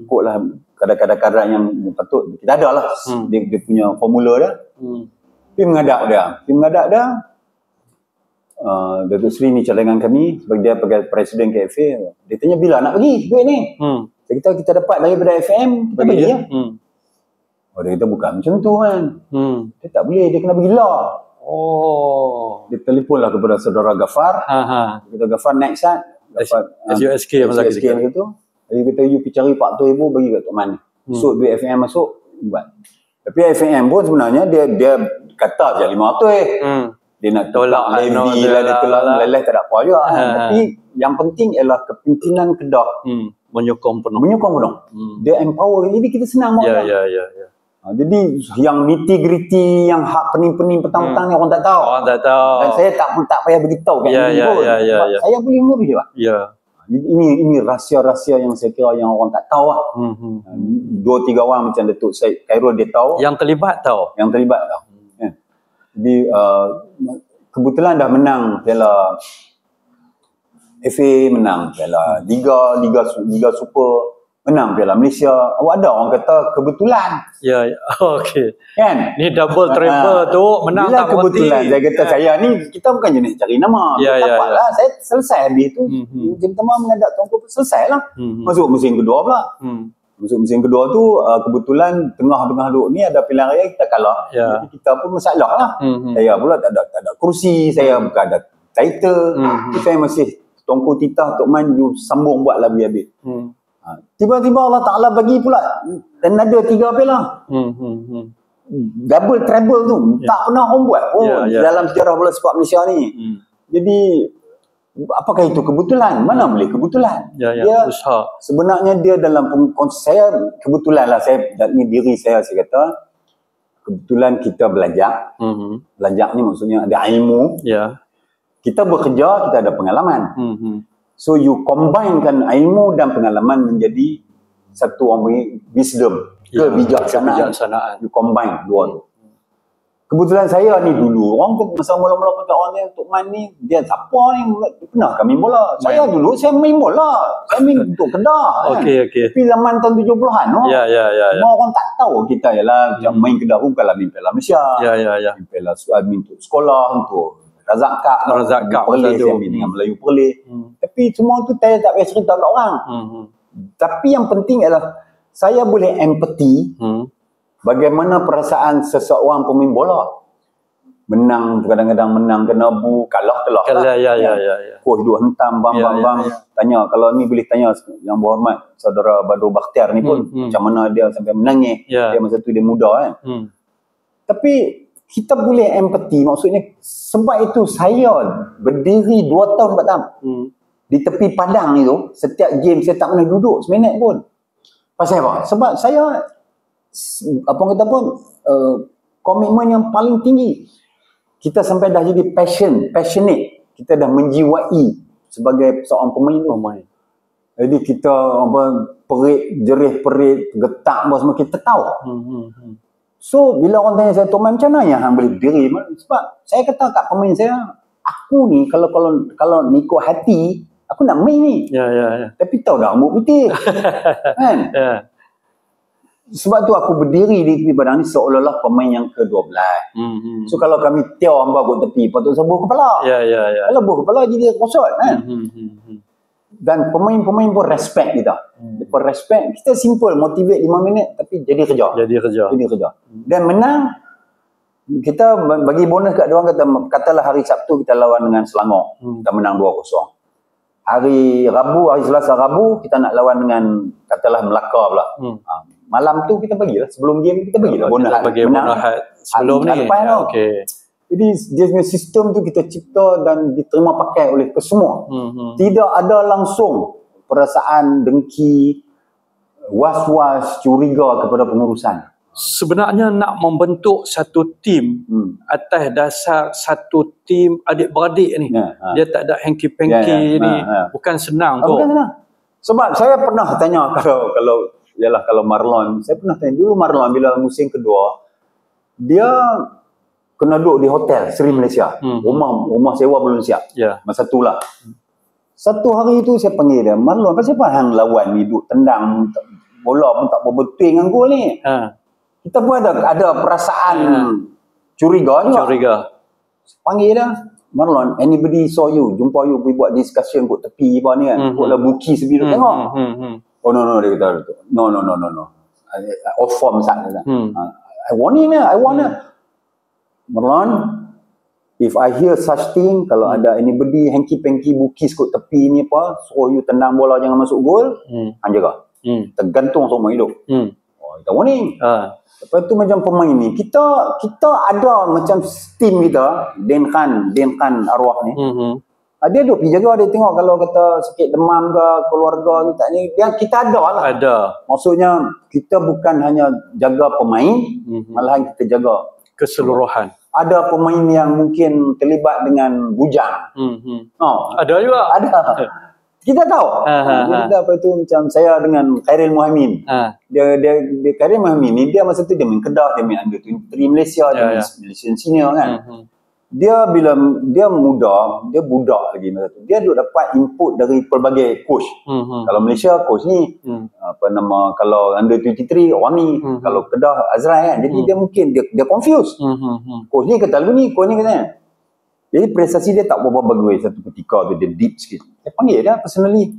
Ikutlah kadar-kadar yang patut. Kita ada lah. Dia punya formula dia. Dia menghadap dia. Datuk Seri ni cadangan kami sebagai presiden KFA. Dia tanya bila nak pergi duit ni. Kita dapat daripada FM, kita bagi ya. Dia kata bukan macam tu kan. Dia tak boleh, dia kena bagi law. Dia telefonlah kepada saudara Ghaffar. Dia kata Ghaffar naik sat SUSK masa tu. Dia kata you pergi cari 400,000 bagi kat Tok Man. So duit FM masuk buat. Tapi FM pun sebenarnya dia kata je 500. dia nak tolak Levi lah, dia tolak meleleh, tak ada apa juga. Tapi yang penting ialah kepimpinan Kedah menyokong penuh. Dia empower, jadi kita senang buat. Jadi yang nitty-gritty, yang hak pening-pening petang-petang ni orang tak tahu. Dan saya tak payah beritahu kat ini pun. Saya boleh ngurus je, Pak. Ini rahsia-rahsia yang saya kira yang orang tak tahu lah. 2-3 orang macam Datuk Syed Khairul dia tahu. Yang terlibat tahu. Jadi kebetulan dah menang Piala FA, menang Piala Liga Super, menang Piala Malaysia. Awak ada orang kata kebetulan. Okey. Kan? Ni double treble tu menang bila tak kebetulan. Saya kata saya ni, kita bukan jenis cari nama. Dapatlah. Saya selesai habis tu. Jam pertama menghadap Tuanku selesai lah. Masuk musim kedua pula. Masuk musim kedua tu kebetulan tengah-tengah duduk ni ada pilihan raya, kita kalah. Jadi kita pun masalah lah. Saya pula tak ada kursi, saya bukan ada title. Saya masih Tuanku titah Tok Man, you sambung buat lah habis. Tiba-tiba Allah Ta'ala bagi pula dan ada 3 piala. Double treble tu tak pernah orang buat dalam sejarah bola sepak Malaysia ni. Jadi apakah itu kebetulan? Mana boleh kebetulan? Dia usaha. Sebenarnya dia dalam saya kebetulan lah, saya ni diri saya kata kebetulan kita belajar. Belajar ni maksudnya ada ilmu. Kita bekerja, kita ada pengalaman. So you combinekan ilmu dan pengalaman menjadi satu orang wisdom, kebijaksanaan. You combine dua tu. Kebetulan saya ni dulu, orang masa mula-mula kata orang ni, Tok Man ni, dia siapa ni, pernah kami bola. Saya dulu, saya main bola. Saya main untuk Kedah. Tapi zaman tahun 70-an. Semua orang tak tahu kita ialah main Kedah pun kalau main Piala Malaysia. Main Piala untuk sekolah, untuk Razak Cup Perlis, saya ambil dengan Melayu Perlis. Tapi semua tu saya tak payah cerita kat orang. Tapi yang penting adalah saya boleh empathy bagaimana perasaan seseorang pemain bola. Menang, kadang-kadang menang kena bu, kalah. Coach duk hentam, bang. Tanya, kalau ni boleh tanya yang berhormat saudara Badrul Bakhtiar ni pun, macam mana dia sampai menangis. Dia masa tu dia muda kan. Tapi kita boleh empathy, maksudnya sebab itu saya berdiri 2 tahun 4 tahun di tepi padang itu, setiap game saya tak pernah duduk seminit pun. Pasal apa? Sebab saya komitmen yang paling tinggi. Kita sampai dah jadi passionate, kita dah menjiwai sebagai seorang pemain tu. Jadi kita jerit-perit, getak semua kita tahu. So, bila orang tanya saya, Tok Man, macam mana yang hang boleh berdiri? Sebab saya kata kat pemain saya, aku ni kalau ikut hati, aku nak main ni. Tapi tahu dah rambut putih. Kan? Sebab tu aku berdiri di tepi padang ni seolah-olah pemain yang ke-12. So, kalau kami tiaw hamba kat tepi, patut sebuah kepala. Kalau buah kepala jadi rosot. Kan? Dan pemain-pemain pun respect kita. Mereka respect, kita simple, motivate 5 minit tapi jadi kerja. Dan menang, kita bagi bonus kat dia orang, katalah hari Sabtu kita lawan dengan Selangor, kita menang 2-0. Hari Selasa Rabu kita nak lawan dengan katalah Melaka pula. Malam tu kita bagilah, sebelum game kita bagilah bonus. Sebelum ni. Jadi dia punya sistem tu kita cipta dan diterima pakai oleh kesemua. Tidak ada langsung perasaan dengki, was-was, curiga kepada pengurusan. Sebenarnya nak membentuk satu tim atas dasar satu tim adik-beradik ni, dia tak ada hanky-panky ni, bukan senang tu. Bukan senang. Sebab saya pernah tanya kalau Marlon, saya pernah tanya dulu Marlon bila musim kedua, dia kena duduk di hotel Seri Malaysia. Rumah sewa belum siap. Masa tu lah. Satu hari tu saya panggil dia, Marlon, pasal apa hang lawan ni duduk tendang bola pun tak berbetul dengan gol ni? Kita pun ada perasaan curiga juga. Panggil dia, Marlon, anybody saw you, jumpa you pergi buat discussion kat tepi apa ni kan? Buatlah buki sebiru tengok. Oh no, dia kata no. Off form sangat. I want it. Marlon, if I hear such thing, kalau ada anybody hanky-panky bukis kat tepi ni apa, suruh you tendang bola jangan masuk gol, hang jaga. Tergantung semua hidup. kita warning. Lepas tu macam pemain ni, kita ada macam team kita, Den Khan arwah ni. Dia duduk pergi jaga, dia tengok kalau kata sakit demam ke keluarga tu tak ni, kita ada lah. Ada. Maksudnya kita bukan hanya jaga pemain, malahan kita jaga keseluruhan. Ada pemain yang mungkin terlibat dengan bujang. Ada juga. Ada. Kita tahu. Kita apa tu macam saya dengan Khairil Muhammad. Dia Khairil Muhammad ni dia masa tu dia main Kedah, dia main under 23 Malaysia, dia main Malaysian senior kan. Dia bila dia muda, dia budak lagi masa tu. Dia duk dapat input dari pelbagai coach. Kalau Malaysia coach ni apa nama, kalau under 23 orang ni, kalau Kedah Azrai kan. Jadi dia mungkin dia confuse. Coach ni kata lagu ni, coach ni kata. Jadi prestasi dia tak berapa bagus satu ketika tu, dia deep sikit. Saya panggil dia personally.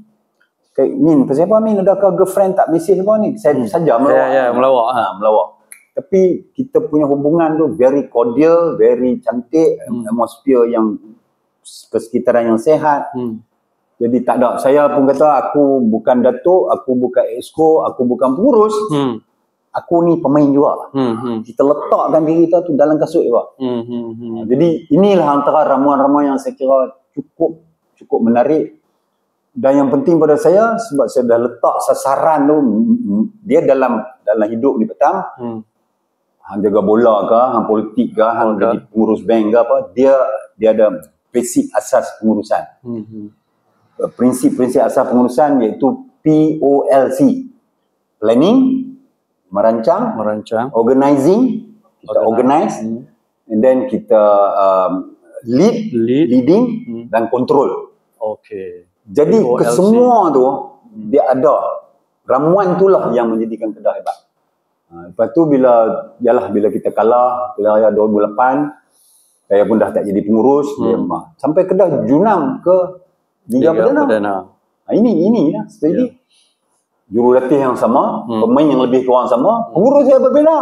Min, pasal apa Min, adakah girlfriend tak mesej apa ni? Saya saja melawak. Melawak. Tapi kita punya hubungan tu very cordial, very cantik, atmosphere yang persekitaran yang sehat. Jadi tak ada. Saya pun kata aku bukan datuk, aku bukan exco, aku bukan pengurus. Aku ni pemain juga. Kita letakkan diri kita tu dalam kasut juga. Jadi inilah antara ramuan-ramuan yang saya kira cukup menarik. Dan yang penting pada saya, sebab saya dah letak sasaran tu, dia dalam hidup ni petang. Hang jaga bola ke, hang politik ke, hang jadi pengurus bank ke apa, dia ada basic asas pengurusan. Prinsip-prinsip asas pengurusan iaitu POLC. Planning, merancang, organizing, kita organize, and then kita leading dan control. Jadi kesemua tu dia ada. Ramuan itulah yang menjadikan Kedah hebat. Lepas tu bila kita kalah Pilihan Raya 2008, saya pun dah tak jadi pengurus, sampai Kedah junang ke Liga Perdana. Ini ya, jadi jurulatih yang sama, pemain yang lebih kurang sama, pengurus saya berbeza.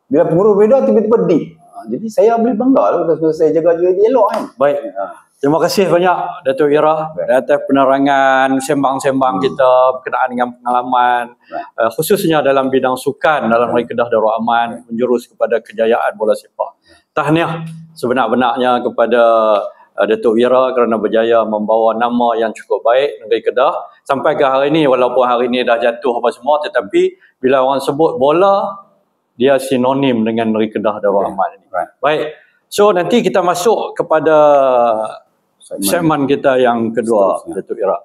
Bila pengurus berbeza, tiba-tiba deep. Jadi saya boleh bangga lah sebab saya jaga dia elok kan. Baik. Terima kasih banyak Datuk Ira atas penerangan sembang-sembang kita berkenaan dengan pengalaman khususnya dalam bidang sukan dalam Negeri Kedah Darul Aman menjurus kepada kejayaan bola sepak. Tahniah sebenar-benarnya kepada Datuk Ira kerana berjaya membawa nama yang cukup baik Negeri Kedah sampai ke hari ini, walaupun hari ini dah jatuh apa semua, tetapi bila orang sebut bola, dia sinonim dengan Negeri Kedah Darul Aman ini. Baik. So nanti kita masuk kepada segmen kita yang kedua, Datuk Ira.